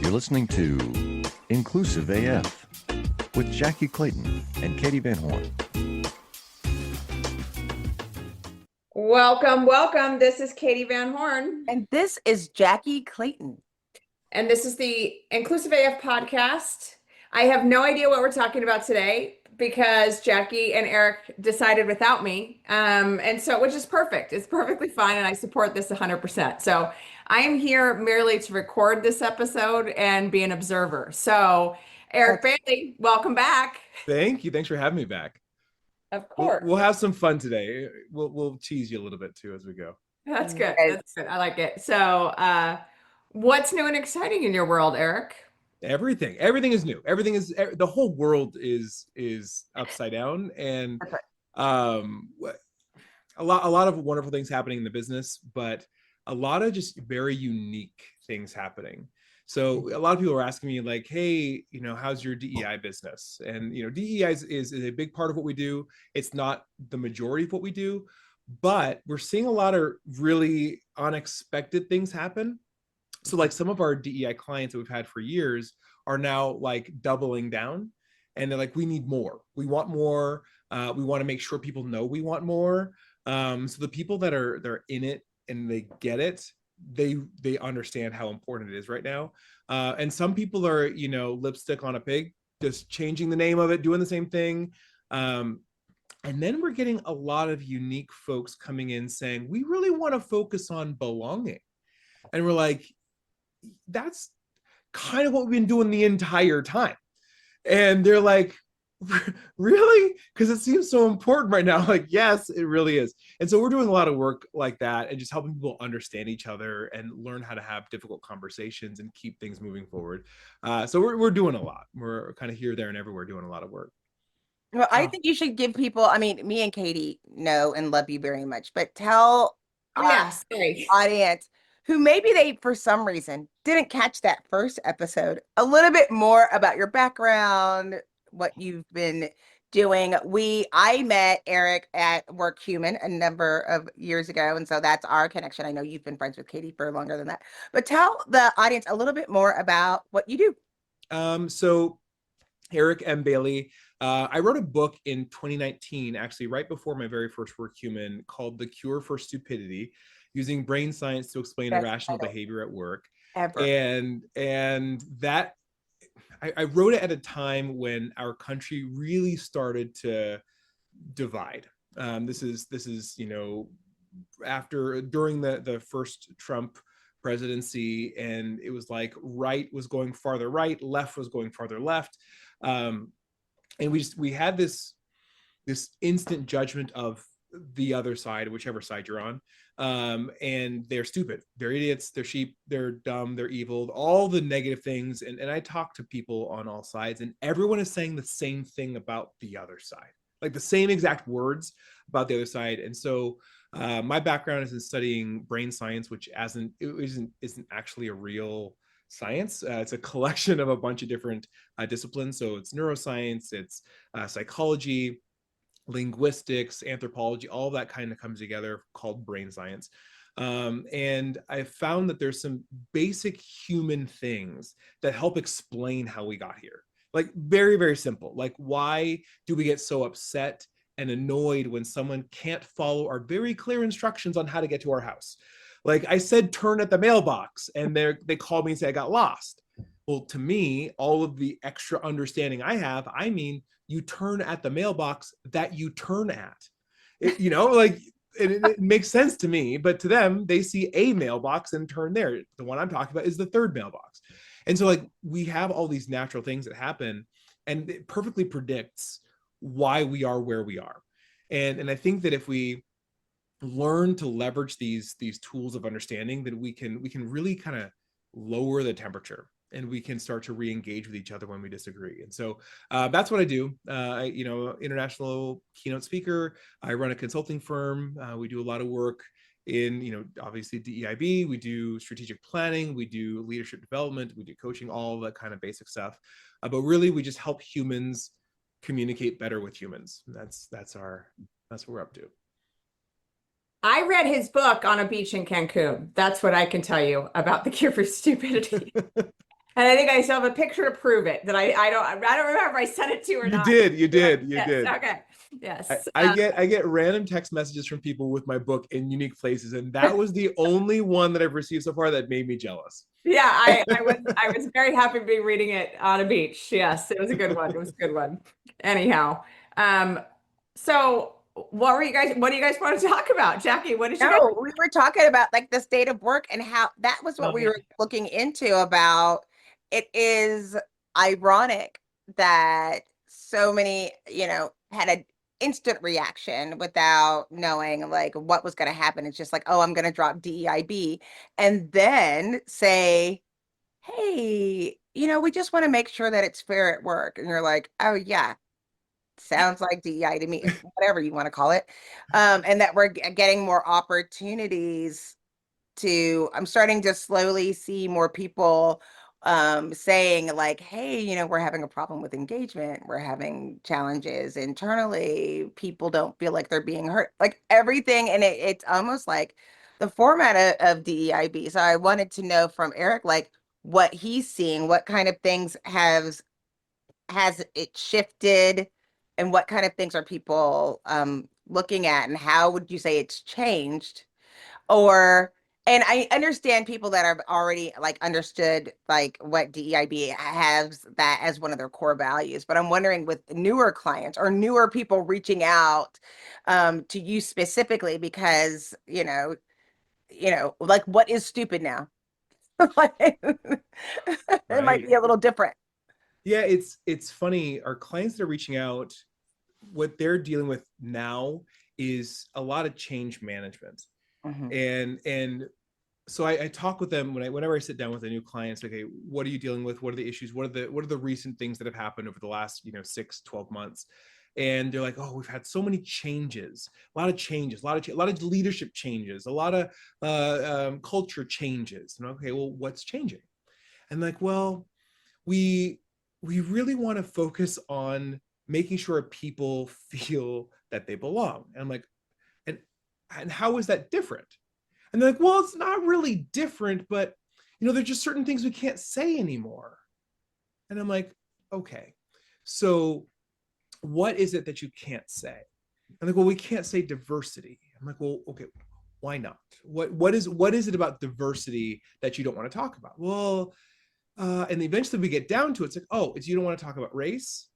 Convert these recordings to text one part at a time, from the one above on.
You're listening to Inclusive AF with Jackye Clayton and Katee Van Horn. Welcome, welcome. This is Katee Van Horn. And this is Jackye Clayton. And this is the Inclusive AF podcast. I have no idea what we're talking about today because Jackye and Eric decided without me. And so, which is perfect. It's perfectly fine. And I support this 100%. So I am here merely to record this episode and be an observer. So Eric Bailey, welcome back. Thank you. Thanks for having me back. Of course. We'll have some fun today. We'll tease you a little bit too as we go. That's good. That's good. I like it. So what's new and exciting in your world, Eric? Everything is new. Everything is, the whole world is upside down, and a lot of wonderful things happening in the business, but a lot of just very unique things happening. So a lot of people are asking me like, hey, how's your DEI business? And, DEI is a big part of what we do. It's not the majority of what we do, but we're seeing a lot of really unexpected things happen. So like some of our DEI clients that we've had for years are now like doubling down, and they're like, we need more. We want more. We want to make sure people know we want more. So the people they're in it and they get it, they understand how important it is right now. And some people are, lipstick on a pig, just changing the name of it, doing the same thing. And then we're getting a lot of unique folks coming in saying, we really want to focus on belonging. And we're like, that's kind of what we've been doing the entire time. And they're like, really? Because it seems so important right now. Like, yes, it really is. And so we're doing a lot of work like that and just helping people understand each other and learn how to have difficult conversations and keep things moving forward. So we're doing a lot. We're kind of here, there, and everywhere doing a lot of work. Well, I think you should give people, me and Katee know and love you very much, but tell our audience who maybe they, for some reason, didn't catch that first episode, a little bit more about your background, what you've been doing. I met Eric at WorkHuman a number of years ago, and so that's our connection. I know you've been friends with Katee for longer than that, but tell the audience a little bit more about what you do. So Eric M. Bailey, I wrote a book in 2019, actually right before my very first WorkHuman, called The Cure for Stupidity, using brain science to explain irrational behavior at work. And that I wrote it at a time when our country really started to divide. This is during the first Trump presidency, and it was like right was going farther right, left was going farther left, and we had this instant judgment of the other side, whichever side you're on. And they're stupid, they're idiots, they're sheep, they're dumb, they're evil, all the negative things. And I talk to people on all sides, and everyone is saying the same thing about the other side, like the same exact words about the other side. And so my background is in studying brain science, which isn't actually a real science. It's a collection of a bunch of different disciplines. So it's neuroscience, it's psychology, linguistics, anthropology, all that kind of comes together, called brain science. And I found that there's some basic human things that help explain how we got here. Like very, very simple. Like, why do we get so upset and annoyed when someone can't follow our very clear instructions on how to get to our house? Like I said, turn at the mailbox, and they called me and say I got lost. Well, to me, all of the extra understanding I have, I mean, you turn at the mailbox that you turn at. It makes sense to me, but to them, they see a mailbox and turn there. The one I'm talking about is the third mailbox. And so like we have all these natural things that happen, and it perfectly predicts why we are where we are. And I think that if we learn to leverage these tools of understanding, then we can really kind of lower the temperature, and we can start to re-engage with each other when we disagree. And so that's what I do. International keynote speaker. I run a consulting firm. We do a lot of work in, obviously DEIB. We do strategic planning. We do leadership development. We do coaching, all that kind of basic stuff. But really, we just help humans communicate better with humans. That's what we're up to. I read his book on a beach in Cancun. That's what I can tell you about The Cure for Stupidity. And I think I still have a picture to prove it that I don't remember if I sent it to you or not. You did. Yes, okay. Yes. I get random text messages from people with my book in unique places, and that was the only one that I've received so far that made me jealous. Yeah, I was very happy to be reading it on a beach. Yes, it was a good one. It was a good one. Anyhow, so what do you guys want to talk about? Jackye, what did you guys? No, we were talking about like the state of work and how that was what we were looking into about. It is ironic that so many, had an instant reaction without knowing like what was going to happen. It's just like, oh, I'm going to drop DEIB and then say, hey, we just want to make sure that it's fair at work. And you're like, oh yeah, sounds like DEI to me, whatever you want to call it. And that we're getting more opportunities I'm starting to slowly see more people saying like, hey, we're having a problem with engagement. We're having challenges internally. People don't feel like they're being heard, like everything. And it's almost like the format of DEIB. So I wanted to know from Eric, like what he's seeing, what kind of things has it shifted and what kind of things are people looking at and how would you say it's changed? And I understand people that have already like understood like what DEIB has that as one of their core values, but I'm wondering with newer clients or newer people reaching out to you specifically because, like what is stupid now? Like, it might be a little different. Yeah, it's funny. Our clients that are reaching out, what they're dealing with now is a lot of change management. And so I talk with them whenever I sit down with a new client, okay, what are you dealing with? What are the issues? What are the recent things that have happened over the last 6-12 months? And they're like, oh, we've had so many changes, a lot of changes, a lot of leadership changes, a lot of culture changes. And okay, well, what's changing? And like, well, we really want to focus on making sure people feel that they belong. And I'm like, and how is that different? And they're like, well, it's not really different, but there's just certain things we can't say anymore. And I'm like, okay, so what is it that you can't say? And like, well, we can't say diversity. I'm like, well, okay, why not? What is it about diversity that you don't want to talk about? Well, and eventually we get down to it's like, oh, it's you don't want to talk about race,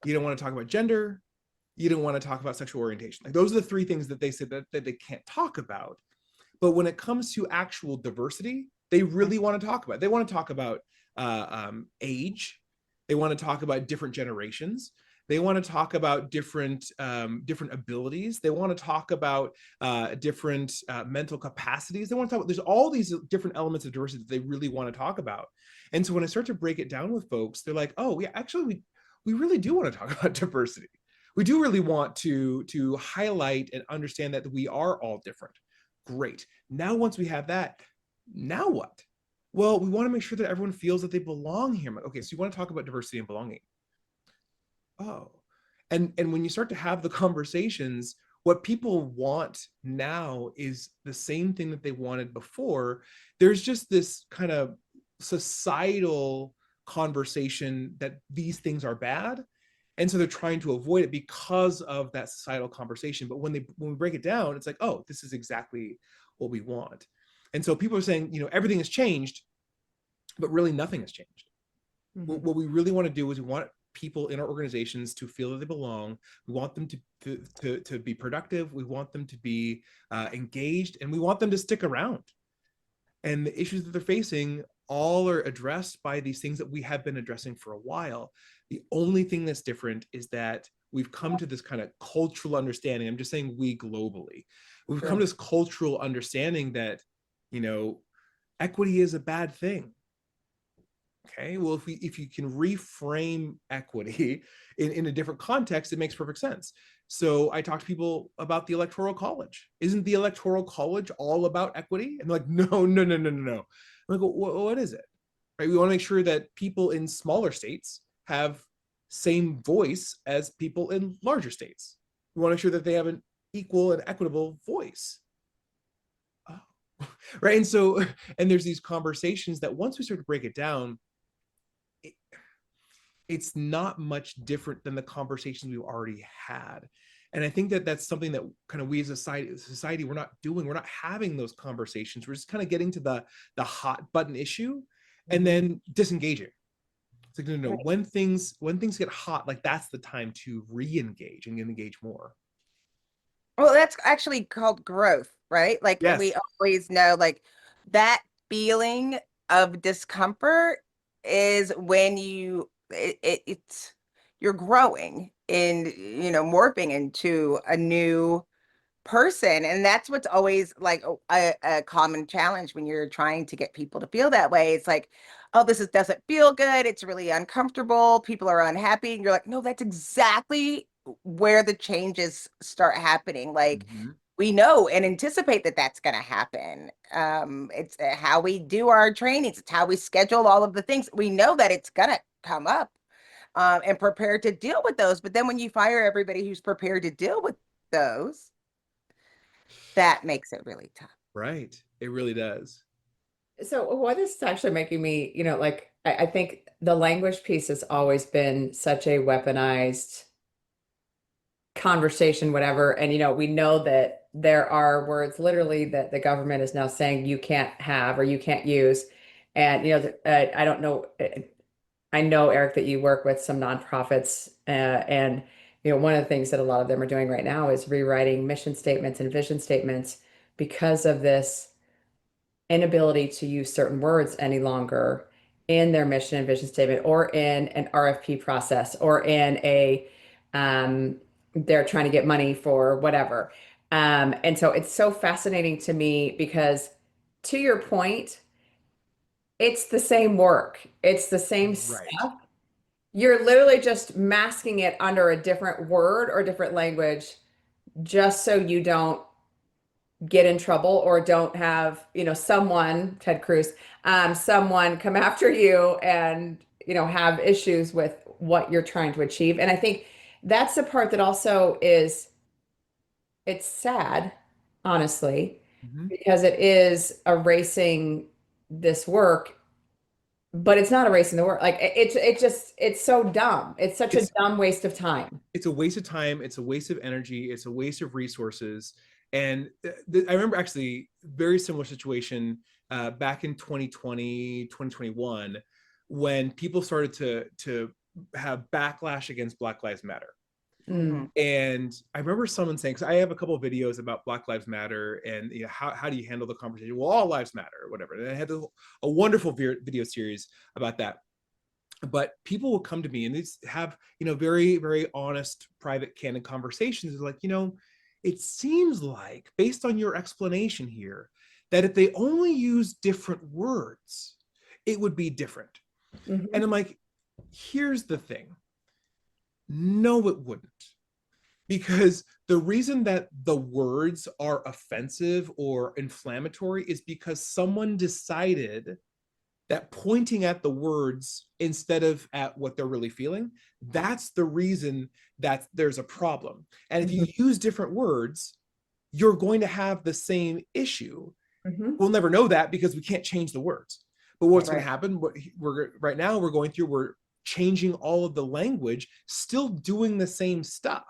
you don't want to talk about gender, you don't want to talk about sexual orientation. Like those are the three things that they said that they can't talk about. But when it comes to actual diversity, they really want to talk about it. They want to talk about age. They want to talk about different generations. They want to talk about different abilities. They want to talk about different mental capacities. They want to talk about, there's all these different elements of diversity that they really want to talk about. And so when I start to break it down with folks, they're like, oh, yeah, actually, we really do want to talk about diversity. We do really want to highlight and understand that we are all different. Great. Now, once we have that, now what? Well, we want to make sure that everyone feels that they belong here. Okay, so you want to talk about diversity and belonging. Oh, and when you start to have the conversations, what people want now is the same thing that they wanted before. There's just this kind of societal conversation that these things are bad. And so they're trying to avoid it because of that societal conversation. But when we break it down, it's like, oh, this is exactly what we want. And so people are saying, everything has changed, but really nothing has changed. Mm-hmm. What we really want to do is we want people in our organizations to feel that they belong. We want them to be productive. We want them to be engaged, and we want them to stick around. And the issues that they're facing all are addressed by these things that we have been addressing for a while. The only thing that's different is that we've come to this kind of cultural understanding. I'm just saying we globally. We've come to this cultural understanding that, equity is a bad thing. Okay, well, if you can reframe equity in a different context, it makes perfect sense. So I talk to people about the Electoral College. Isn't the Electoral College all about equity? And they're like, no. I'm like, well, what is it? Right? We want to make sure that people in smaller states have same voice as people in larger states. We want to make sure that they have an equal and equitable voice. Oh. Right. And there's these conversations that once we start to break it down, it's not much different than the conversations we've already had. And I think that that's something that kind of we as a society, we're not doing. We're not having those conversations. We're just kind of getting to the hot button issue and then disengaging. It's like, no. When things get hot, like that's the time to re-engage and engage more. Well, that's actually called growth, right? Like we always know, like that feeling of discomfort is when it's you're growing and morphing into a new person, and that's what's always like a common challenge when you're trying to get people to feel that way. It's like, oh, doesn't feel good, it's really uncomfortable, people are unhappy, and you're like, no, that's exactly where the changes start happening. Like we know and anticipate that that's going to happen. It's how we do our trainings, it's how we schedule all of the things. We know that it's going to come up, and prepared to deal with those. But then when you fire everybody who's prepared to deal with those, that makes it really tough. Right. It really does. So what is actually making me, like, I think the language piece has always been such a weaponized conversation, whatever. And, we know that there are words literally that the government is now saying you can't have or you can't use. And, I don't know, I know, Eric, that you work with some nonprofits, and one of the things that a lot of them are doing right now is rewriting mission statements and vision statements because of this inability to use certain words any longer in their mission and vision statement, or in an RFP process, or in a they're trying to get money for whatever. And so it's so fascinating to me because, to your point, it's the same work. It's the same stuff. You're literally just masking it under a different word or different language just so you don't get in trouble or don't have, someone, Ted Cruz, someone come after you and, have issues with what you're trying to achieve. And I think that's the part that also is, it's sad, honestly, because it is erasing this work, but it's not erasing the work. Like it's so dumb. It's such a dumb waste of time. It's a waste of time. It's a waste of energy. It's a waste of resources. And I remember actually very similar situation back in 2020, 2021, when people started to have backlash against Black Lives Matter. And I remember someone saying, because I have a couple of videos about Black Lives Matter and how do you handle the conversation? Well, all lives matter or whatever. And I had a wonderful video series about that. But people will come to me and they have, very, very honest, private, candid conversations. It's like, it seems like, based on your explanation here, that if they only use different words, it would be different. And I'm like, here's the thing. No, it wouldn't. Because the reason that the words are offensive or inflammatory is because someone decided that pointing at the words instead of at what they're really feeling, that's the reason that there's a problem. And if you use different words, you're going to have the same issue. We'll never know that because we can't change the words. But what's going to happen, right now we're going through, we're changing all of the language, still doing the same stuff.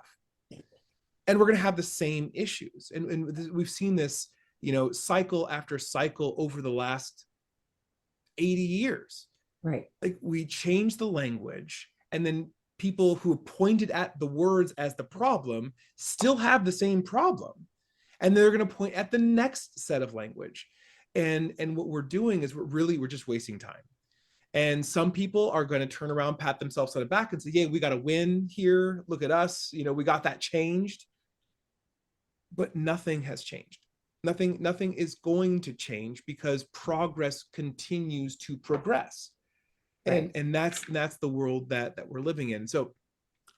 And we're going to have the same issues. And we've seen this, cycle after cycle over the last 80 years. Right. Like we change the language, and then people who pointed at the words as the problem still have the same problem. And they're going to point at the next set of language. And what we're doing is we're just wasting time. And some people are going to turn around, pat themselves on the back and say, yeah, we got a win here. Look at us. We got that changed. But nothing has changed. Nothing is going to change because progress continues to progress. Right. And that's the world that we're living in. So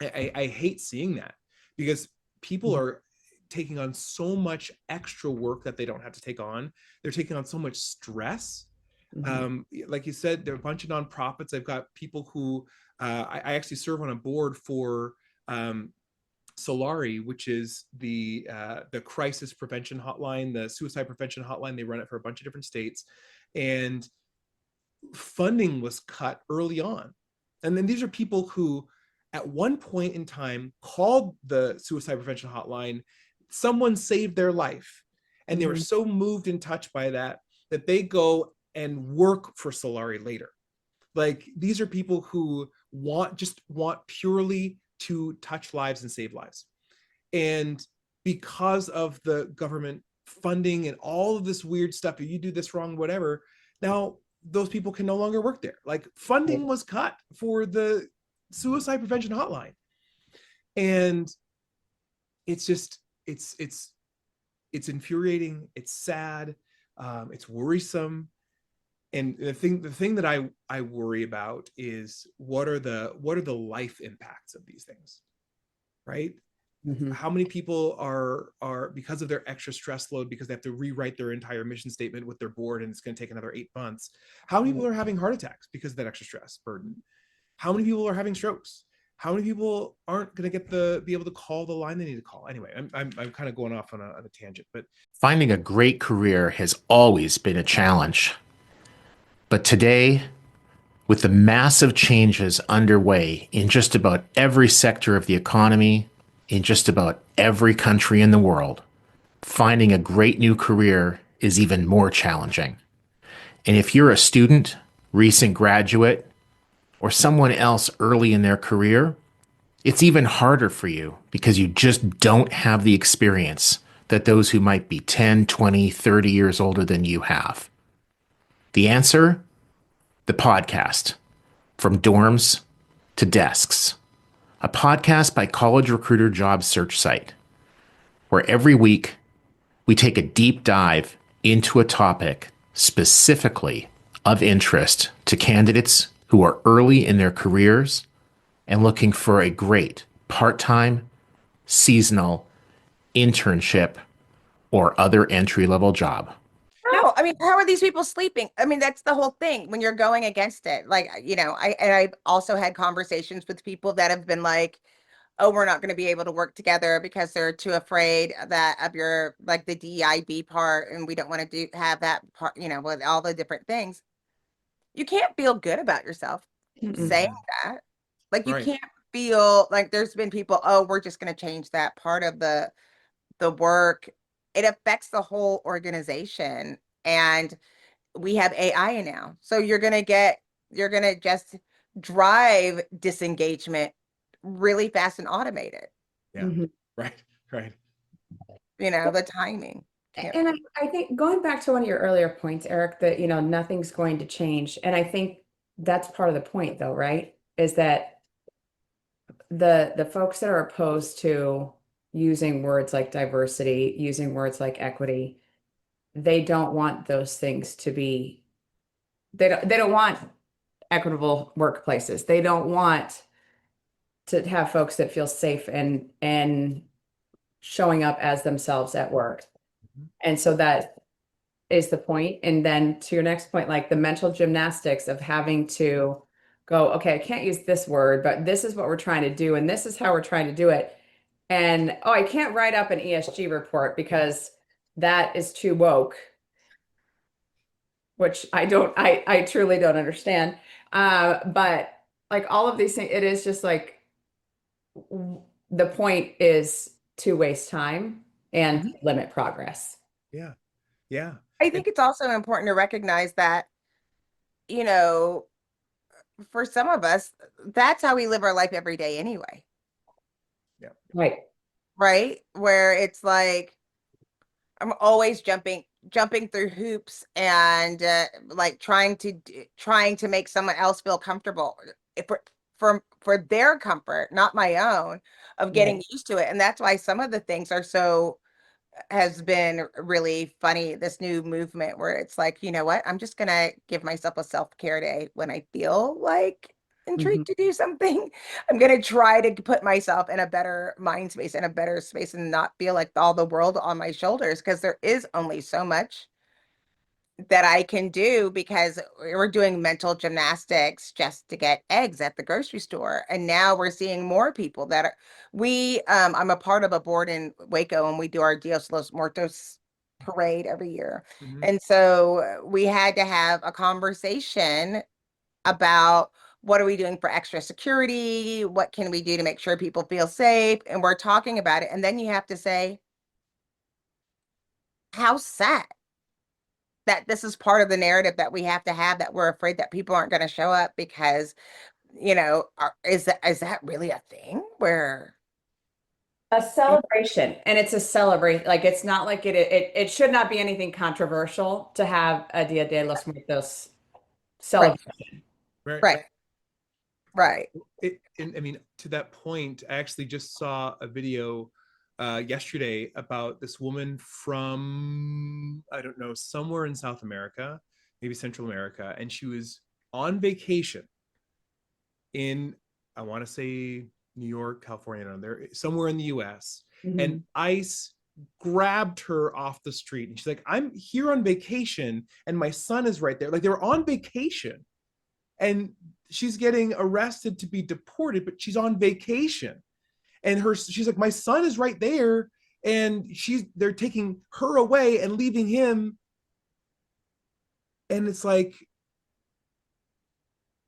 I hate seeing that because people are taking on so much extra work that they don't have to take on. They're taking on so much stress. Like you said, there are a bunch of nonprofits. I've got people who I actually serve on a board for Solari, which is the crisis prevention hotline, the suicide prevention hotline. They run it for a bunch of different states, and funding was cut early on And then these are people who at one point in time called the suicide prevention hotline. Someone saved their life. And they were so moved and touched by that they go and work for Solari later. Like, these are people who want purely to touch lives and save lives. And because of the government funding and all of this weird stuff, if you do this wrong, whatever, now those people can no longer work there. Like, funding was cut for the suicide prevention hotline. And it's just, it's infuriating. It's sad. It's worrisome. And the thing that I worry about is what are the life impacts of these things, right? How many people are because of their extra stress load, because they have to rewrite their entire mission statement with their board, and it's going to take another 8 months. How many people are having heart attacks because of that extra stress burden? How many people are having strokes? How many people aren't going to be able to call the line they need to call? Anyway, I'm kind of going off on a tangent, but finding a great career has always been a challenge. But today, with the massive changes underway in just about every sector of the economy, in just about every country in the world, finding a great new career is even more challenging. And if you're a student, recent graduate, or someone else early in their career, it's even harder for you because you just don't have the experience that those who might be 10, 20, 30 years older than you have. The answer? The podcast, From Dorms to Desks, a podcast by College Recruiter job search site, where every week we take a deep dive into a topic specifically of interest to candidates who are early in their careers and looking for a great part-time, seasonal, internship, or other entry-level job. No, I mean, how are these people sleeping? I mean, that's the whole thing when you're going against it. Like, you know, I've also had conversations with people that have been like, oh, we're not going to be able to work together because they're too afraid that of your, like, the DEIB part, and we don't want to have that part, you know, with all the different things. You can't feel good about yourself saying that. Like, you can't feel like there's been people, oh, we're just going to change that part of the work. It affects the whole organization. And we have AI now. So you're going to just drive disengagement really fast and automate it. Yeah. Right. You know, the timing. And I think going back to one of your earlier points, Eric, that, you know, nothing's going to change. And I think that's part of the point, though, right? Is that the folks that are opposed to using words like diversity, using words like equity, they don't want those things to be, they don't want equitable workplaces. They don't want to have folks that feel safe and showing up as themselves at work. And so that is the point. And then to your next point, like the mental gymnastics of having to go, okay, I can't use this word, but this is what we're trying to do. And this is how we're trying to do it. And, oh, I can't write up an ESG report because that is too woke, which I truly don't understand. But like all of these things, it is just like, the point is to waste time and limit progress. Yeah. I think it's also important to recognize that, you know, for some of us, that's how we live our life every day anyway. Yeah. Right. Where it's like, I'm always jumping through hoops and like trying to make someone else feel comfortable for their comfort, not my own, of getting used to it. And that's why some of the things has been really funny, this new movement where it's like, you know what, I'm just gonna give myself a self-care day when I feel like intrigued to do something. I'm gonna try to put myself in a better mind space, in a better space, and not feel like all the world on my shoulders, because there is only so much that I can do, because we're doing mental gymnastics just to get eggs at the grocery store. And now we're seeing more people that are, I'm a part of a board in Waco, and we do our Dios Los Muertos parade every year. And so we had to have a conversation about what are we doing for extra security? What can we do to make sure people feel safe? And we're talking about it. And then you have to say, how sad that this is part of the narrative that we have to have, that we're afraid that people aren't going to show up because, is that really a thing where a celebration, and it's a celebration. Like, it's not like it should not be anything controversial to have a Dia de los Muertos celebration. Right. I mean, to that point, I actually just saw a video yesterday about this woman from, I don't know, somewhere in South America, maybe Central America, and she was on vacation in, I want to say New York, California, down there, somewhere in the US. Mm-hmm. And ICE grabbed her off the street and she's like, I'm here on vacation and my son is right there. Like, they were on vacation and she's getting arrested to be deported, but she's on vacation. And she's like, my son is right there, and they're taking her away and leaving him. And it's like,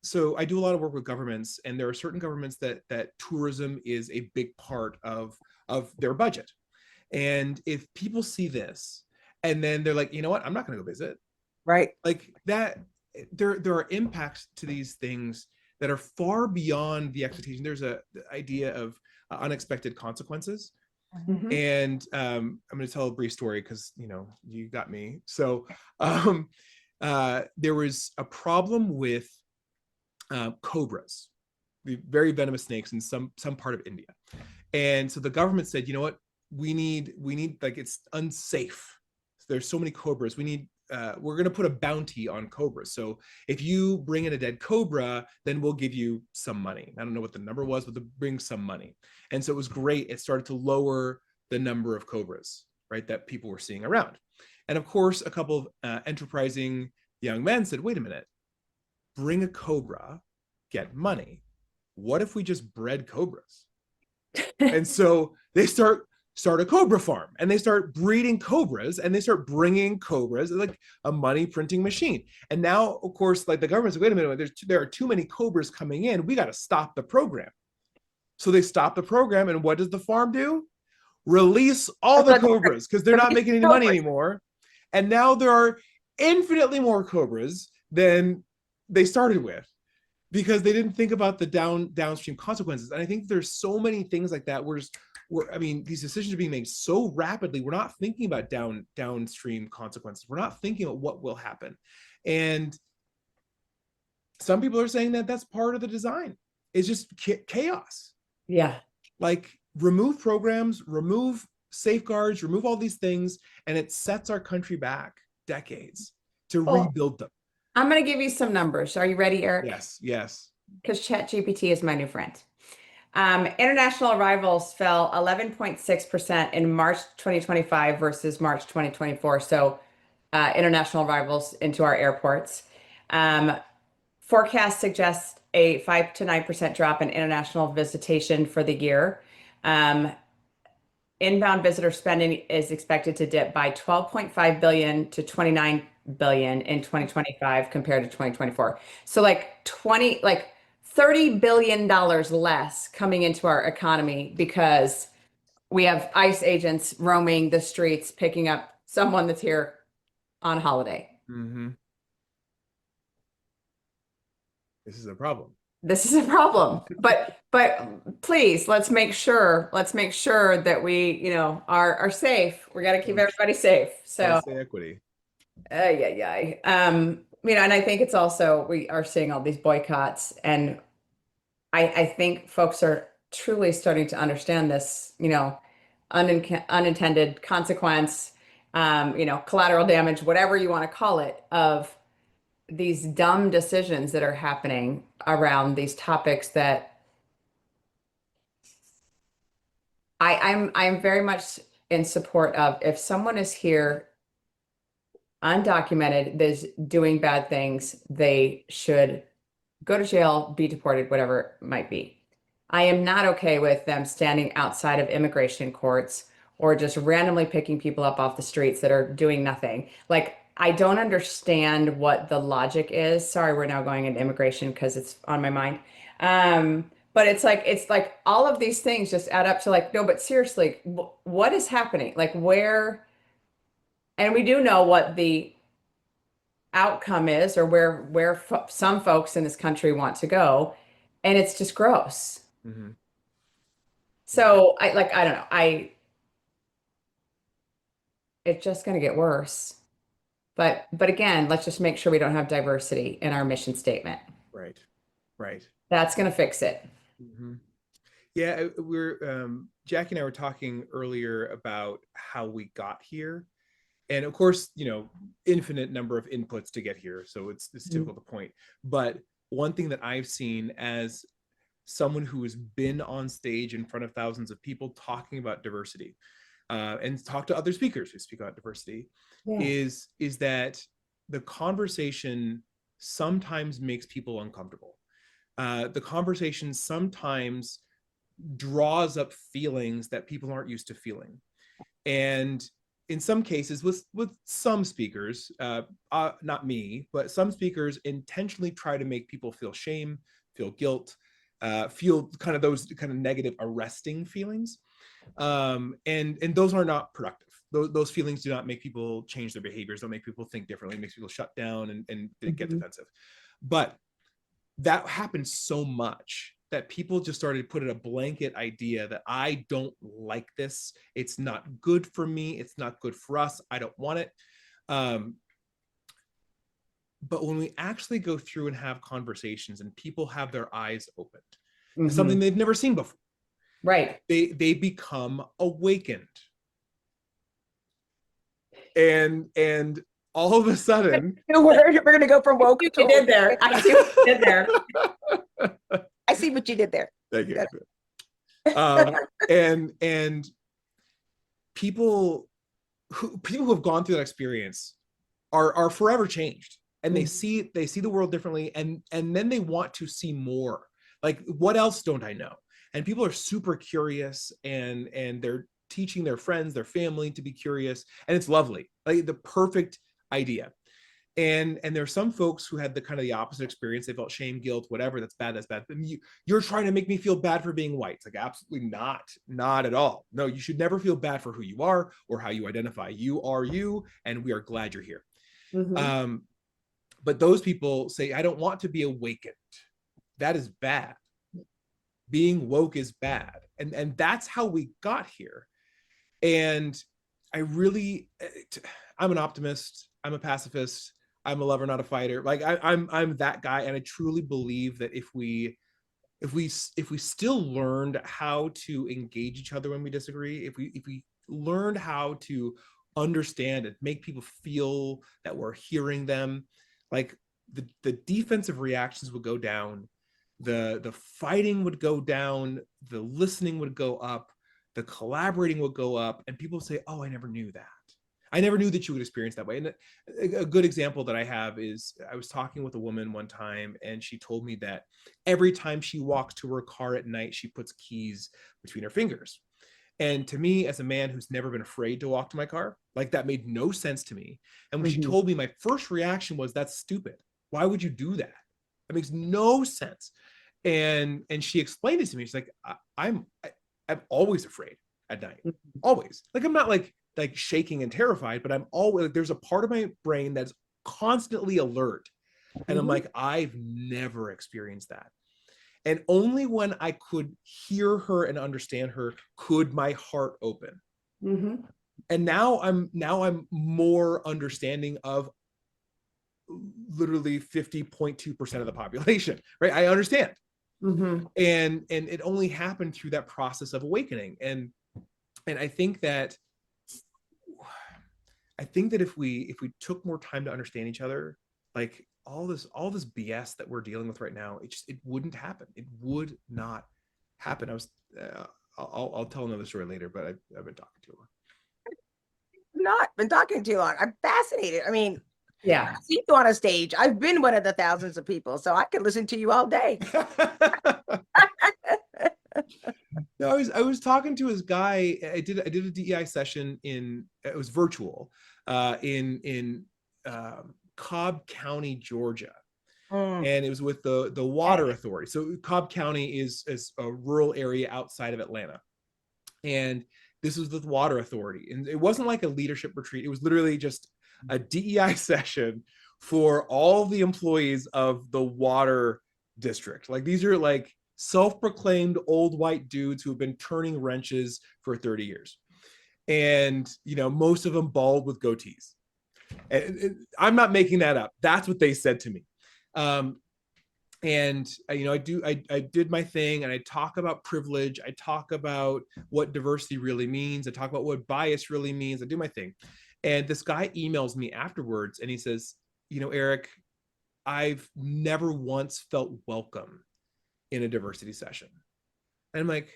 so I do a lot of work with governments, and there are certain governments that tourism is a big part of their budget. And if people see this and then they're like, you know what, I'm not going to go visit. Right. Like that, there are impacts to these things that are far beyond the expectation. There's the idea of unexpected consequences. Mm-hmm. And I'm going to tell a brief story because, you got me. So there was a problem with cobras, the very venomous snakes in some part of India. And so the government said, you know what, we need, like, it's unsafe. There's so many cobras. We're going to put a bounty on cobras. So if you bring in a dead cobra, then we'll give you some money. I don't know what the number was, but to bring some money. And so it was great. It started to lower the number of cobras, right, that people were seeing around. And of course, a couple of enterprising young men said, wait a minute, bring a cobra, get money. What if we just bred cobras? And so they start a cobra farm, and they start breeding cobras, and they start bringing cobras, like a money printing machine. And now, of course, like, the government's like, wait a minute, there are too many cobras coming in. We got to stop the program. So they stop the program, and what does the farm do? Release all the cobras, because they're not making any money anymore. And now there are infinitely more cobras than they started with, because they didn't think about the downstream consequences. And I think there's so many things like that. These decisions are being made so rapidly. We're not thinking about downstream consequences. We're not thinking about what will happen. And some people are saying that that's part of the design. It's just chaos. Yeah. Like, remove programs, remove safeguards, remove all these things, and it sets our country back decades to rebuild them. I'm going to give you some numbers. Are you ready, Eric? Yes. Because ChatGPT is my new friend. International arrivals fell 11.6% in March 2025 versus March 2024. So international arrivals into our airports. Forecasts suggest a 5 to 9% drop in international visitation for the year. Inbound visitor spending is expected to dip by 12.5 billion to 29 billion in 2025 compared to 2024. So $30 billion less coming into our economy because we have ICE agents roaming the streets, picking up someone that's here on holiday. Mm-hmm. This is a problem. This is a problem, but please, let's make sure that we, are safe. We got to keep everybody safe. So equity. and I think it's also, we are seeing all these boycotts, and I think folks are truly starting to understand this, unintended consequence, collateral damage, whatever you want to call it, of these dumb decisions that are happening around these topics that I'm very much in support of. If someone is here undocumented, that's doing bad things, they should go to jail, be deported, whatever it might be. I am not okay with them standing outside of immigration courts or just randomly picking people up off the streets that are doing nothing. Like, I don't understand what the logic is. Sorry, we're now going into immigration because it's on my mind. But it's like all of these things just add up to like, no, but seriously, what is happening? Like where, and we do know what the outcome is or where some folks in this country want to go, and it's just gross. Mm-hmm. So I don't know. It's just going to get worse. But again, let's just make sure we don't have diversity in our mission statement. Right. Right. That's going to fix it. Mm-hmm. Yeah, we're Jackye and I were talking earlier about how we got here. And of course, infinite number of inputs to get here. So it's difficult to point. But one thing that I've seen as someone who has been on stage in front of thousands of people talking about diversity, and talk to other speakers who speak about diversity, is that the conversation sometimes makes people uncomfortable. The conversation sometimes draws up feelings that people aren't used to feeling. And in some cases, with some speakers, not me, but some speakers intentionally try to make people feel shame, feel guilt, feel kind of those kind of negative arresting feelings. And those are not productive. Those feelings do not make people change their behaviors, don't make people think differently, it makes people shut down and get defensive. But that happened so much that people just started to put in a blanket idea that I don't like this. It's not good for me. It's not good for us. I don't want it. But when we actually go through and have conversations and people have their eyes opened, to something they've never seen before, right? They become awakened. And all of a sudden, we're going to go from woke to you did there. I see what you did there. I see what you did there. Thank you. And people who have gone through that experience are forever changed, and they see the world differently, and then they want to see more. Like, what else don't I know? And people are super curious, and they're teaching their friends, their family to be curious, and it's lovely, like the perfect idea. And there are some folks who had the kind of the opposite experience. They felt shame, guilt, whatever. That's bad. You're trying to make me feel bad for being white. It's like, absolutely not at all. No, you should never feel bad for who you are or how you identify. You are you, and we are glad you're here. But those people say, I don't want to be awakened. That is bad. Being woke is bad. And that's how we got here. And I'm an optimist. I'm a pacifist. I'm a lover, not a fighter. Like I'm that guy. And I truly believe that if we still learned how to engage each other when we disagree, if we learned how to understand and make people feel that we're hearing them, like the defensive reactions would go down, the fighting would go down, the listening would go up, the collaborating would go up, and people say, oh, I never knew that. I never knew that you would experience that way. And a good example that I have is I was talking with a woman one time, and she told me that every time she walks to her car at night, she puts keys between her fingers. And to me, as a man who's never been afraid to walk to my car, like that made no sense to me. And when she told me, my first reaction was, that's stupid. Why would you do that? That makes no sense. And she explained it to me. She's like, I'm always afraid at night. Always. Like, I'm not like shaking and terrified, but I'm always like, there's a part of my brain that's constantly alert. And I'm like, I've never experienced that. And only when I could hear her and understand her could my heart open. And now I'm more understanding of literally 50.2% of the population, right? I understand. And it only happened through that process of awakening. And I think that if we took more time to understand each other, like all this BS that we're dealing with right now, it wouldn't happen. It would not happen. I'll tell another story later, but I've been talking too long. Not been talking too long. I'm fascinated. I mean, yeah, I see you on a stage. I've been one of the thousands of people, so I could listen to you all day. No, I was talking to this guy. I did a DEI session it was virtual, in Cobb County, Georgia. And it was with the water authority. So Cobb County is a rural area outside of Atlanta. And this was the water authority. And it wasn't like a leadership retreat. It was literally just a DEI session for all the employees of the water district. Like these are like self-proclaimed old white dudes who have been turning wrenches for 30 years. And, you know, most of them bald with goatees. And I'm not making that up. That's what they said to me. And you know, I did my thing, and I talk about privilege. I talk about what diversity really means. I talk about what bias really means. I do my thing. And this guy emails me afterwards, and he says, you know, Eric, I've never once felt welcome in a diversity session. And I'm like,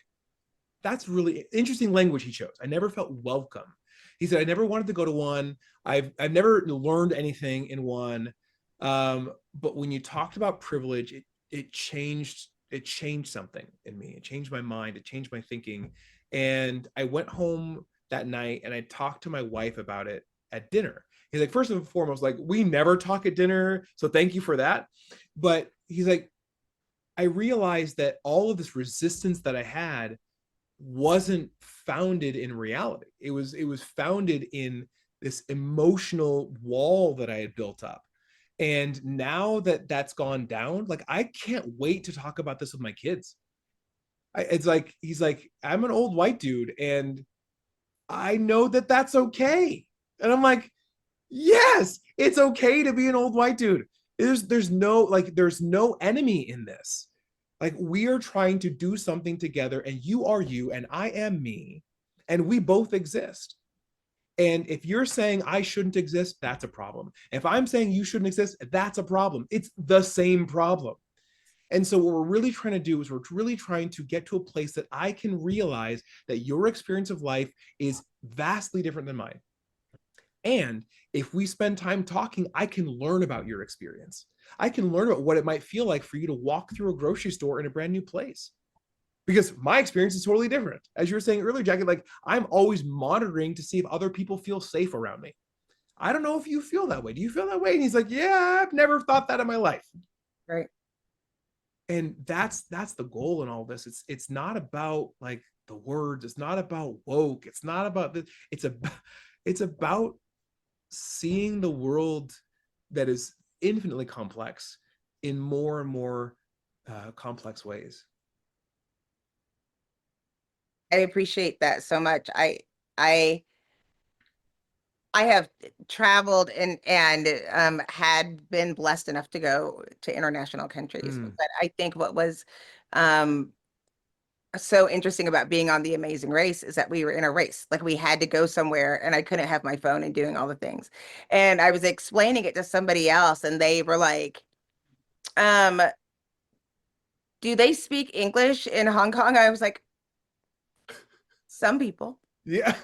that's really interesting language he chose. I never felt welcome. He said, I never wanted to go to one. I've never learned anything in one. But when you talked about privilege, it changed something in me. It changed my mind. It changed my thinking. And I went home that night and I talked to my wife about it at dinner. He's like, first and foremost, like, we never talk at dinner, so thank you for that. But he's like, I realized that all of this resistance that I had wasn't founded in reality. It was founded in this emotional wall that I had built up. And now that that's gone down, like, I can't wait to talk about this with my kids. It's like, he's like, I'm an old white dude and I know that that's okay. And I'm like, yes, it's okay to be an old white dude. There's no enemy in this. Like, we are trying to do something together, and you are you and I am me, and we both exist. And if you're saying I shouldn't exist, that's a problem. If I'm saying you shouldn't exist, that's a problem. It's the same problem. And so what we're really trying to do is we're really trying to get to a place that I can realize that your experience of life is vastly different than mine. And if we spend time talking, I can learn about your experience. I can learn about what it might feel like for you to walk through a grocery store in a brand new place. Because my experience is totally different. As you were saying earlier, Jackye, like, I'm always monitoring to see if other people feel safe around me. I don't know if you feel that way. Do you feel that way? And he's like, yeah, I've never thought that in my life. Right. And that's the goal in all this. It's not about like the words. It's not about woke. It's not about this. It's about seeing the world that is infinitely complex in more and more complex ways. I appreciate that so much. I have traveled and had been blessed enough to go to international countries. But I think what was so interesting about being on The Amazing Race is that we were in a race. Like, we had to go somewhere and I couldn't have my phone and doing all the things. And I was explaining it to somebody else and they were like, do they speak English in Hong Kong? I was like, some people. Yeah.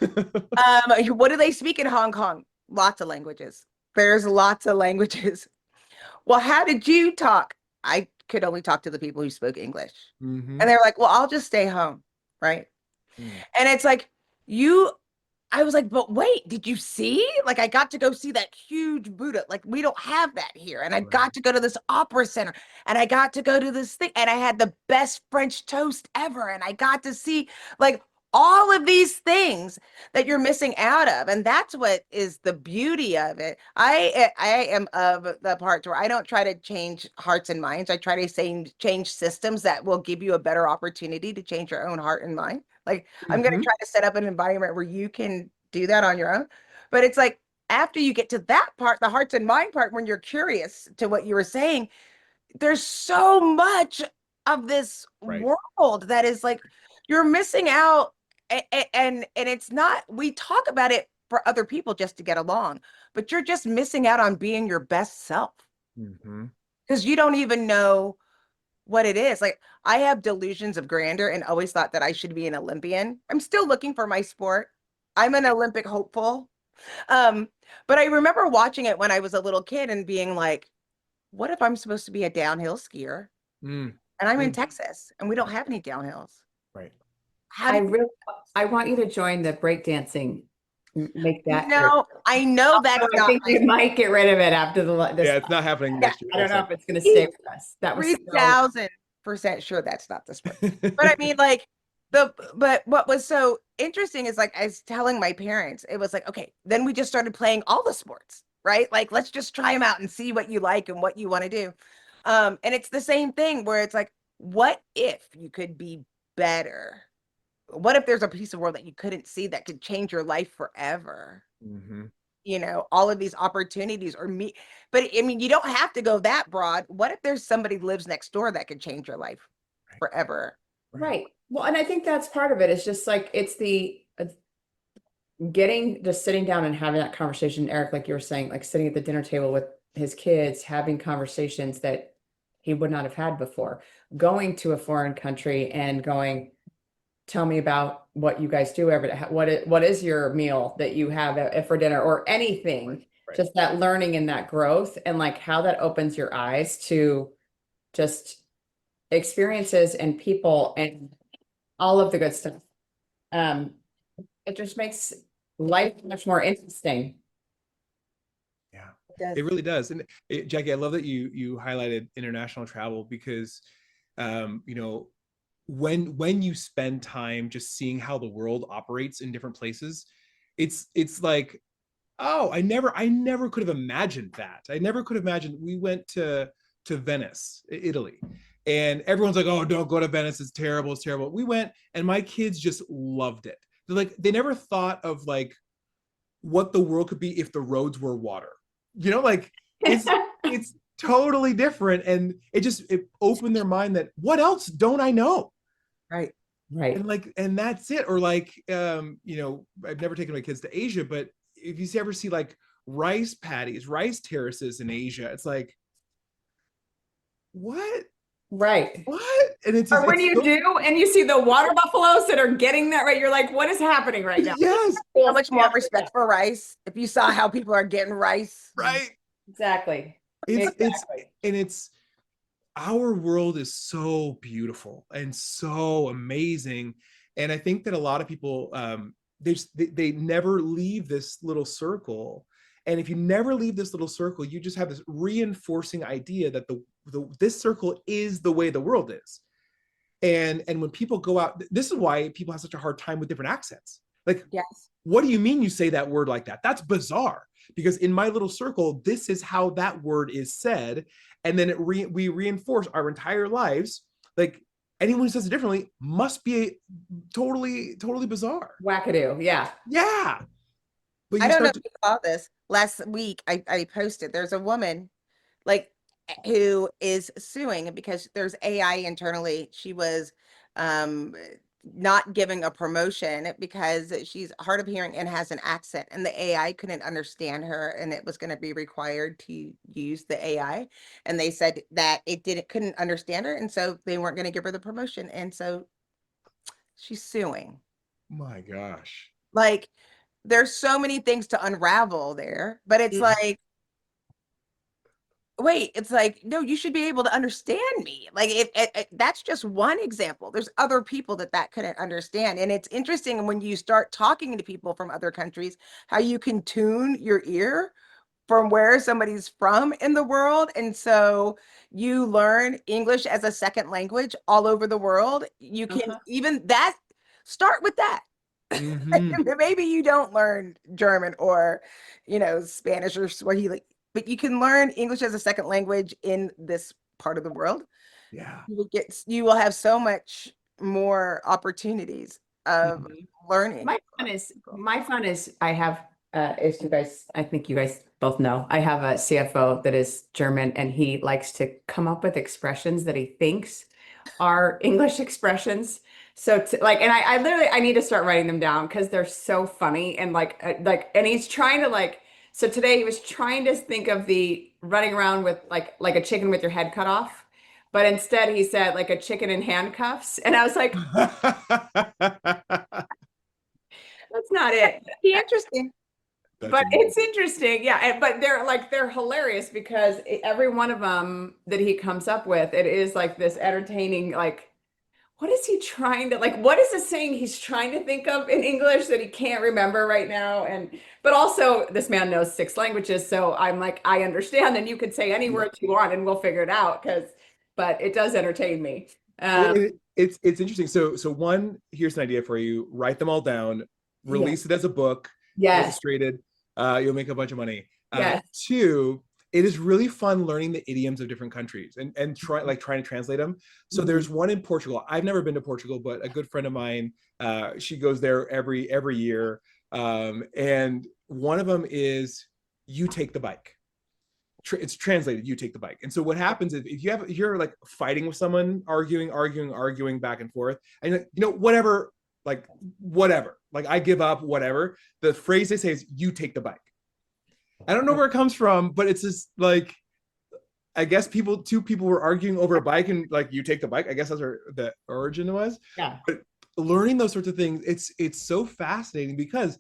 What do they speak in Hong Kong? Lots of languages. There's lots of languages. Well, how did you talk? I could only talk to the people who spoke English. And they're like, well, I'll just stay home. Right. And it's like, I was like, but wait, did you see? Like, I got to go see that huge Buddha. Like, we don't have that here. And I got to go to this opera center and I got to go to this thing and I had the best French toast ever. And I got to see like all of these things that you're missing out of. And that's what is the beauty of it. I am of the part where I don't try to change hearts and minds. I try to change systems that will give you a better opportunity to change your own heart and mind. Like, I'm going to try to set up an environment where you can do that on your own. But it's like, after you get to that part, the hearts and mind part, when you're curious to what you were saying, there's so much of this world that is like, you're missing out. And it's not, we talk about it for other people just to get along, but you're just missing out on being your best self. Because you don't even know what it is. Like, I have delusions of grandeur and always thought that I should be an Olympian. I'm still looking for my sport. I'm an Olympic hopeful. But I remember watching it when I was a little kid and being like, what if I'm supposed to be a downhill skier? And I'm in Texas and we don't have any downhills. Right. I want you to join the breakdancing make that. No, I know that's I not think we might get rid of it after this. Yeah, it's not happening next year. I don't know if it's going to He's stay with us. That was so 3,000% sure that's not the sport. But I mean, like but what was so interesting is like I was telling my parents, it was like, okay, then we just started playing all the sports, right? Like, let's just try them out and see what you like and what you want to do. And it's the same thing where it's like, what if you could be better? What if there's a piece of world that you couldn't see that could change your life forever? You know, all of these opportunities or me, but I mean, you don't have to go that broad. What if there's somebody lives next door that could change your life forever? right. Well, and I think that's part of it. It's just like, it's the just sitting down and having that conversation, Eric, like you were saying, like sitting at the dinner table with his kids, having conversations that he would not have had before, going to a foreign country and going, tell me about what you guys do what is your meal that you have for dinner or anything. Right. Just that learning and that growth and like how that opens your eyes to just experiences and people and all of the good stuff. It just makes life much more interesting. Yeah, it really does. And Jackye, I love that you highlighted international travel because, you know, when you spend time just seeing how the world operates in different places, it's like, oh, I never could have imagined that. I never could have imagined. We went to Venice, Italy, and everyone's like, oh, don't go to Venice, it's terrible, it's terrible. We went and my kids just loved it. They're like, they never thought of like what the world could be if the roads were water. You know, like it's totally different. And it opened their mind that what else don't I know? Right. And that's it. Or like, you know, I've never taken my kids to Asia, but if you ever see like rice paddies, rice terraces in Asia, it's like, what? Right. What? And it's or when you so, do and you see the water buffaloes that are getting that right, you're like, what is happening right now? yes, How much more respect for rice if you saw how people are getting rice. right. Exactly. It's our world is so beautiful and so amazing. And I think that a lot of people, they never leave this little circle. And if you never leave this little circle, you just have this reinforcing idea that this circle is the way the world is. And when people go out, this is why people have such a hard time with different accents. Like, yes, what do you mean you say that word like that? That's bizarre. Because in my little circle, this is how that word is said. And then we reinforce our entire lives. Like, anyone who says it differently must be totally bizarre. Wackadoo. Yeah. Yeah. But I don't know if you saw this last week. I posted, there's a woman like who is suing because there's AI internally. She was not giving a promotion because she's hard of hearing and has an accent, and the AI couldn't understand her, and it was going to be required to use the AI, and they said that it couldn't understand her, and so they weren't going to give her the promotion, and so she's suing. My gosh. Like, there's so many things to unravel there, but it's like, wait, it's like, no, you should be able to understand me. Like, that's just one example. There's other people that couldn't understand. And it's interesting when you start talking to people from other countries, how you can tune your ear from where somebody's from in the world. And so you learn English as a second language all over the world. You can even start with that. Maybe you don't learn German or, Spanish or Swahili, but you can learn English as a second language in this part of the world. Yeah. You will have so much more opportunities of learning. My fun is I have, as you guys, I think you guys both know, I have a CFO that is German, and he likes to come up with expressions that he thinks are English expressions. So and I literally, I need to start writing them down because they're so funny. And and he's trying to so today he was trying to think of the running around with like a chicken with your head cut off. But instead he said like a chicken in handcuffs. And I was like, that's not it. Interesting. But it's interesting. Yeah. But they're hilarious because every one of them that he comes up with, it is like this entertaining, what is he trying to like? What is this saying he's trying to think of in English that he can't remember right now? But also, this man knows 6 languages, so I'm like, I understand, and you could say any words you want, and we'll figure it out. But it does entertain me. It's interesting. So one, here's an idea for you: write them all down, release it as a book, illustrated. You'll make a bunch of money. Two, it is really fun learning the idioms of different countries and trying to translate them. So there's one in Portugal. I've never been to Portugal, but a good friend of mine, she goes there every year. And one of them is you take the bike. It's translated, you take the bike. And so what happens is if you're like fighting with someone, arguing back and forth, and you know, whatever, like I give up, whatever. The phrase they say is you take the bike. I don't know where it comes from, but it's just like, I guess two people were arguing over a bike and like, you take the bike. I guess that's where the origin was. Yeah. But learning those sorts of things, it's so fascinating because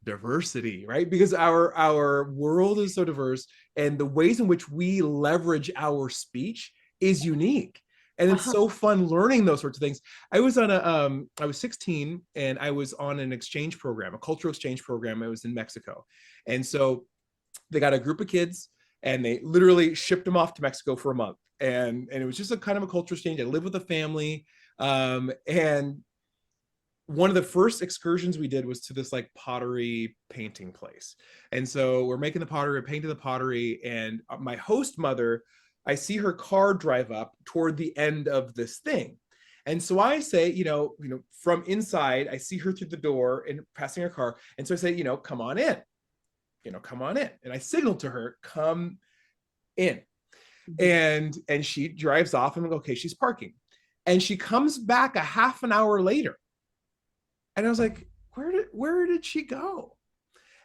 diversity, right? Because our world is so diverse and the ways in which we leverage our speech is unique. And it's so fun learning those sorts of things. I was 16 and I was on an exchange program, a cultural exchange program. I was in Mexico. And so they got a group of kids and they literally shipped them off to Mexico for a month. And it was just a kind of a cultural exchange. I lived with a family. And one of the first excursions we did was to this like pottery painting place. And so we're making the pottery, painting the pottery, and my host mother, I see her car drive up toward the end of this thing. And so I say, you know, from inside, I see her through the door and passing her car. And so I say, come on in, come on in. And I signal to her, come in. And she drives off and I'm like, okay, she's parking. And she comes back a half an hour later. And I was like, where did she go?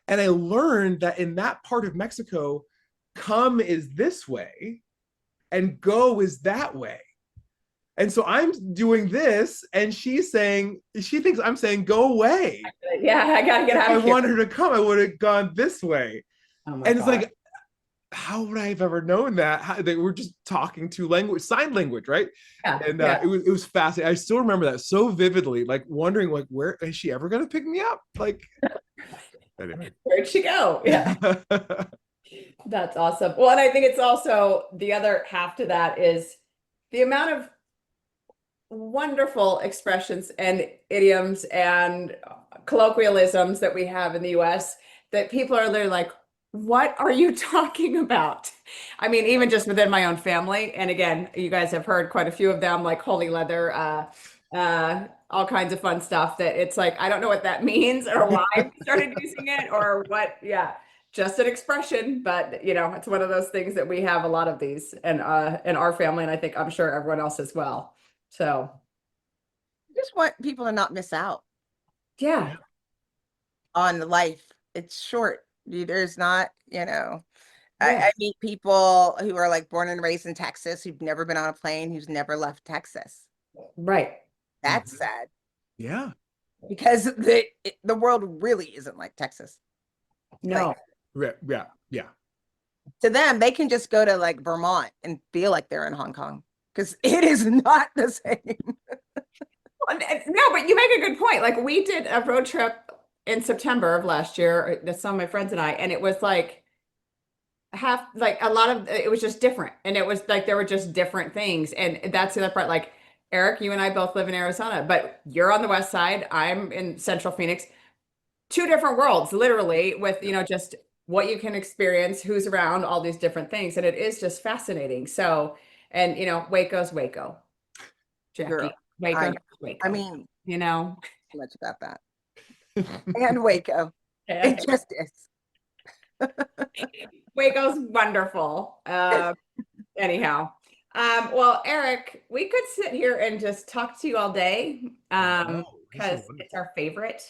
And I learned that in that part of Mexico, come is this way and go is that way. And so I'm doing this and she thinks I'm saying, go away. Yeah, I gotta get out of here. I want her to come. I would have gone this way. Oh my and it's God. like, how would I have ever known that? They were just talking to sign language, right? Yeah, and it was fascinating. I still remember that so vividly, like wondering, like, where is she ever going to pick me up? Like, anyway. Where'd she go? Yeah, that's awesome. Well, and I think it's also the other half to that is the amount of wonderful expressions and idioms and colloquialisms that we have in the U.S. that people are literally like, what are you talking about? I mean, even just within my own family. And again, you guys have heard quite a few of them, like holy leather, all kinds of fun stuff that it's like, I don't know what that means or why I started using it or what. Yeah, just an expression. But, it's one of those things that we have a lot of these in our family. And I'm sure everyone else as well. So just want people to not miss out. Yeah. On life. It's short. There's not, I meet people who are like born and raised in Texas, who've never been on a plane, who's never left Texas. Right. That's sad. Yeah. Because the world really isn't like Texas. No. Yeah. To them, they can just go to like Vermont and feel like they're in Hong Kong because it is not the same. No, but you make a good point. Like we did a road trip in September of last year, some of my friends and I, and it was like it was just different. And it was like, there were just different things. And that's the other part. Like Eric, you and I both live in Arizona, but you're on the West Side. I'm in Central Phoenix, 2 different worlds, literally with, just what you can experience, who's around, all these different things. And it is just fascinating. So, and Waco's Waco. Jackye, Girl, Waco. I mean, too much about that. And Waco. It just is. Waco's wonderful. Anyhow. Well, Eric, we could sit here and just talk to you all day because it's our favorite.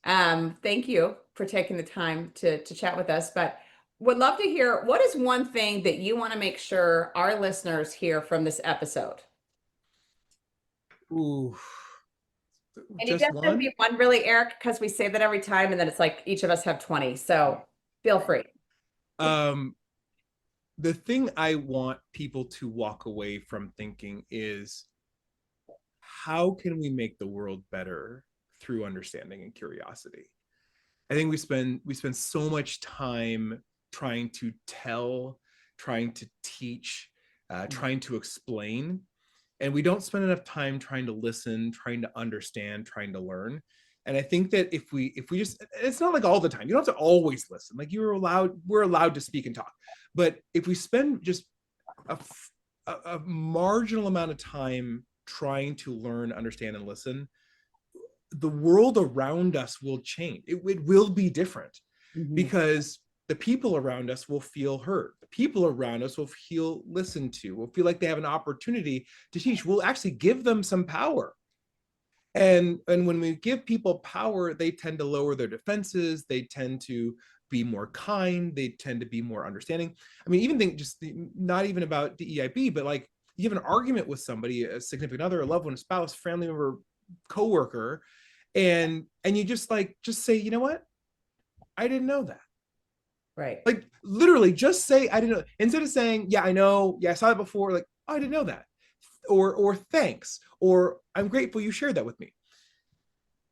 Thank you for taking the time to chat with us, but would love to hear, what is one thing that you want to make sure our listeners hear from this episode? Ooh. And it doesn't be one really, Eric, because we say that every time and then it's like each of us have 20. So feel free. The thing I want people to walk away from thinking is how can we make the world better through understanding and curiosity? I think we spend so much time trying to tell, trying to teach, trying to explain, and we don't spend enough time trying to listen, trying to understand, trying to learn. And I think that if we just, it's not like all the time, you don't have to always listen. Like we're allowed to speak and talk. But if we spend just a marginal amount of time trying to learn, understand, and listen, the world around us will change. It will be different because the people around us will feel heard. The people around us will feel listened to, will feel like they have an opportunity to teach. We'll actually give them some power. And when we give people power, they tend to lower their defenses. They tend to be more kind. They tend to be more understanding. I mean, even think just not even about DEIB, but like you have an argument with somebody, a significant other, a loved one, a spouse, family member, coworker, and you just say, you know what? I didn't know that. Right. Like literally just say, I didn't know. Instead of saying, yeah, I know. Yeah, I saw it before. Like, oh, I didn't know that. Or thanks, or I'm grateful you shared that with me.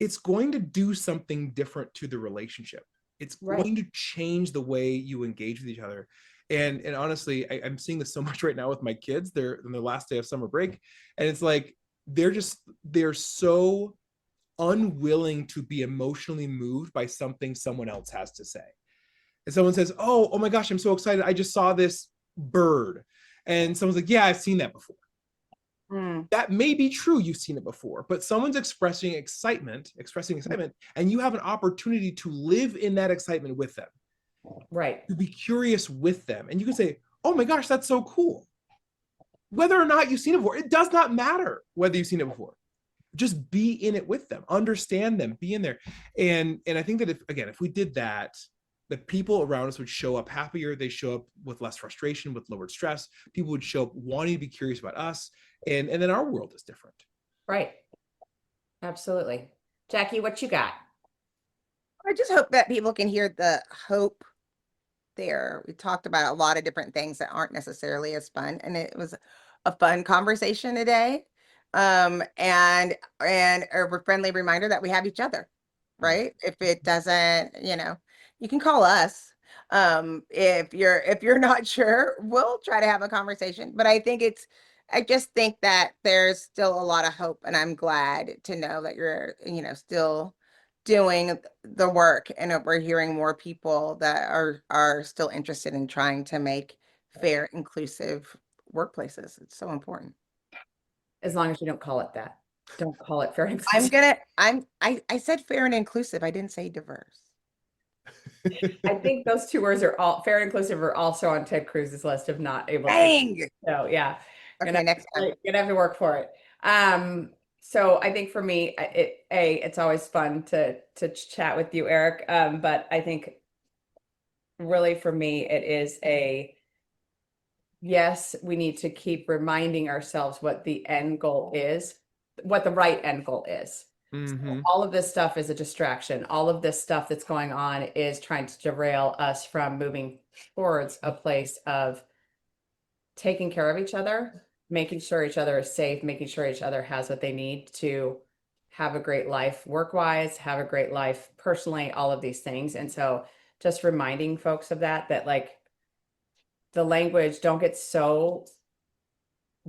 It's going to do something different to the relationship. It's going to change the way you engage with each other. And honestly, I'm seeing this so much right now with my kids. They're in their last day of summer break. And it's like, they're so unwilling to be emotionally moved by something someone else has to say. And someone says, oh my gosh, I'm so excited. I just saw this bird. And someone's like, yeah, I've seen that before. That may be true, you've seen it before, but someone's expressing excitement, and you have an opportunity to live in that excitement with them. Right. To be curious with them. And you can say, oh my gosh, that's so cool. Whether or not you've seen it before, it does not matter whether you've seen it before. Just be in it with them, understand them, be in there. And I think that if we did that, the people around us would show up happier. They show up with less frustration, with lowered stress. People would show up wanting to be curious about us. And then our world is different. Right. Absolutely. Jackye, what you got? I just hope that people can hear the hope there. We talked about a lot of different things that aren't necessarily as fun, and it was a fun conversation today. And a friendly reminder that we have each other, right? If it doesn't, you can call us. If you're not sure, we'll try to have a conversation. But I just think that there's still a lot of hope, and I'm glad to know that you're, still doing the work, and that we're hearing more people that are still interested in trying to make fair, inclusive workplaces. It's so important. As long as you don't call it that. Don't call it fair and inclusive. I said fair and inclusive. I didn't say diverse. I think those two words are all fair and inclusive are also on Ted Cruz's list of not able Dang. to. So yeah. Okay, next time. You're gonna have to work for it. So I think for me, it's always fun to chat with you, Eric. But I think really for me, it is yes, we need to keep reminding ourselves what the end goal is, what the right end goal is. So all of this stuff is a distraction. All of this stuff that's going on is trying to derail us from moving towards a place of taking care of each other, making sure each other is safe, making sure each other has what they need to have a great life work-wise, have a great life personally, all of these things. And so just reminding folks of that like the language, don't get so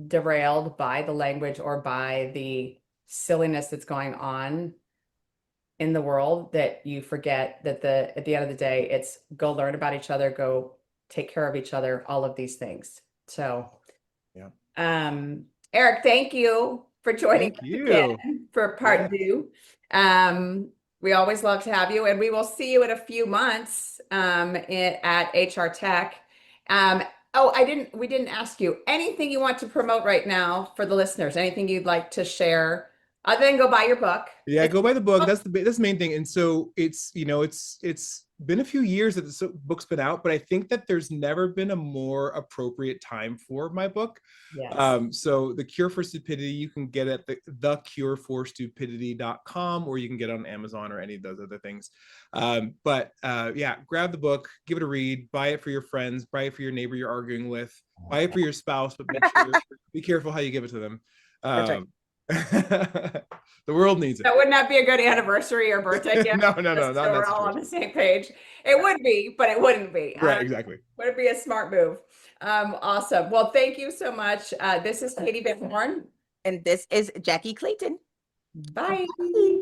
derailed by the language or by the silliness that's going on in the world that you forget that at the end of the day, it's go learn about each other, go take care of each other, all of these things. So, Eric, thank you for joining us again for part 2. We always love to have you, and we will see you in a few months at HR Tech. We didn't ask you anything you want to promote right now for the listeners, anything you'd like to share other than go buy your book. Yeah, go buy the book. That's the main thing. And so it's been a few years that the book's been out, but I think that there's never been a more appropriate time for my book. Yes. So The Cure for Stupidity, you can get at thecureforstupidity.com, or you can get it on Amazon or any of those other things. But grab the book, give it a read, buy it for your friends, buy it for your neighbor you're arguing with, buy it for your spouse, but make sure be careful how you give it to them. That's right. The world needs it. That would not be a good anniversary or birthday gift. No, Just not so we're that all on situation. the same page. It would be, but it wouldn't be. Right, exactly. Would it be a smart move? Awesome. Well, thank you so much. This is Katee Van Horn. And this is Jackye Clayton. Bye. Bye.